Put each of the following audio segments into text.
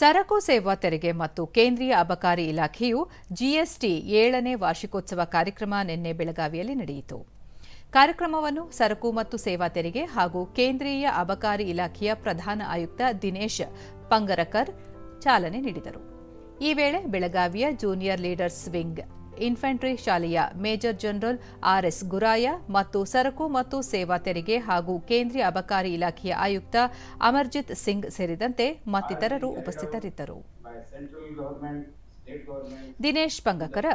ಸರಕು ಸೇವಾ ತೆರಿಗೆ ಮತ್ತು ಕೇಂದ್ರೀಯ ಅಬಕಾರಿ ಇಲಾಖೆಯು ಜಿಎಸ್ಟಿ 7ನೇ ವಾರ್ಷಿಕೋತ್ಸವ ಕಾರ್ಯಕ್ರಮ ನಿನ್ನೆ ಬೆಳಗಾವಿಯಲ್ಲಿ ನಡೆಯಿತು. ಕಾರ್ಯಕ್ರಮವನ್ನು ಸರಕು ಮತ್ತು ಸೇವಾ ತೆರಿಗೆ ಹಾಗೂ ಕೇಂದ್ರೀಯ ಅಬಕಾರಿ ಇಲಾಖೆಯ ಪ್ರಧಾನ ಆಯುಕ್ತ ದಿನೇಶ್ ಪಂಗರಕರ್ ಚಾಲನೆ ನೀಡಿದರು. ಈ ವೇಳೆ ಬೆಳಗಾವಿಯ ಜೂನಿಯರ್ ಲೀಡರ್ಸ್ ವಿಂಗ್ ಇನ್ಫೆಂಟ್ರಿ ಶಾಲೆಯ ಮೇಜರ್ ಜನರಲ್ ಆರ್ಎಸ್ ಗುರಾಯ ಮತ್ತು ಸರಕು ಮತ್ತು ಸೇವಾ ತೆರಿಗೆ ಹಾಗೂ ಕೇಂದ್ರೀಯ ಅಬಕಾರಿ ಇಲಾಖೆಯ ಆಯುಕ್ತ ಅಮರ್ಜಿತ್ ಸಿಂಗ್ ಸೇರಿದಂತೆ ಮತ್ತಿತರರು ಉಪಸ್ಥಿತರಿದ್ದರು. ದಿನೇಶ್ ಪಂಗಕರ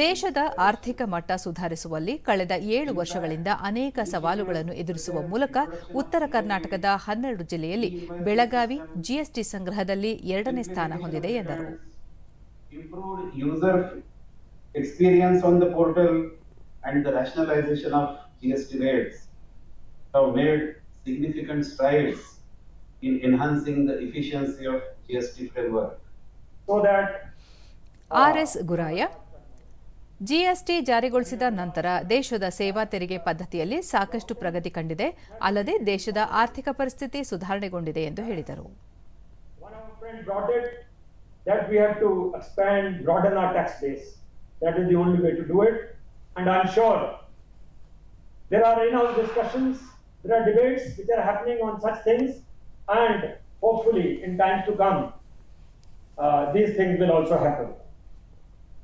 ದೇಶದ ಆರ್ಥಿಕ ಮಟ್ಟ ಸುಧಾರಿಸುವಲ್ಲಿ ಕಳೆದ 7 ವರ್ಷಗಳಿಂದ ಅನೇಕ ಸವಾಲುಗಳನ್ನು ಎದುರಿಸುವ ಮೂಲಕ ಉತ್ತರ ಕರ್ನಾಟಕದ 12 ಜಿಲ್ಲೆಯಲ್ಲಿ ಬೆಳಗಾವಿ ಜಿಎಸ್ಟಿ ಸಂಗ್ರಹದಲ್ಲಿ 2ನೇ ಸ್ಥಾನ ಹೊಂದಿದೆ ಎಂದರು. Experience on the portal and the rationalization of GST rates have made significant strides in enhancing the efficiency of GST framework. So that RS Guraya GST ಜಾರಿಗೊಳಿಸಿದ ನಂತರ ದೇಶದ ಸೇವಾ ತೆರಿಗೆ ಪದ್ಧತಿಯಲ್ಲಿ ಸಾಕಷ್ಟು ಪ್ರಗತಿ ಕಂಡಿದೆ, ಅಲ್ಲದೆ ದೇಶದ ಆರ್ಥಿಕ ಪರಿಸ್ಥಿತಿ ಸುಧಾರಣೆಗೊಂಡಿದೆ ಎಂದು ಹೇಳಿದರು. That we have to expand, broaden our tax base. That is the only way to do it. And I'm sure there are in-house discussions, there are debates which are happening on such things, and hopefully in times to come, these things will also happen.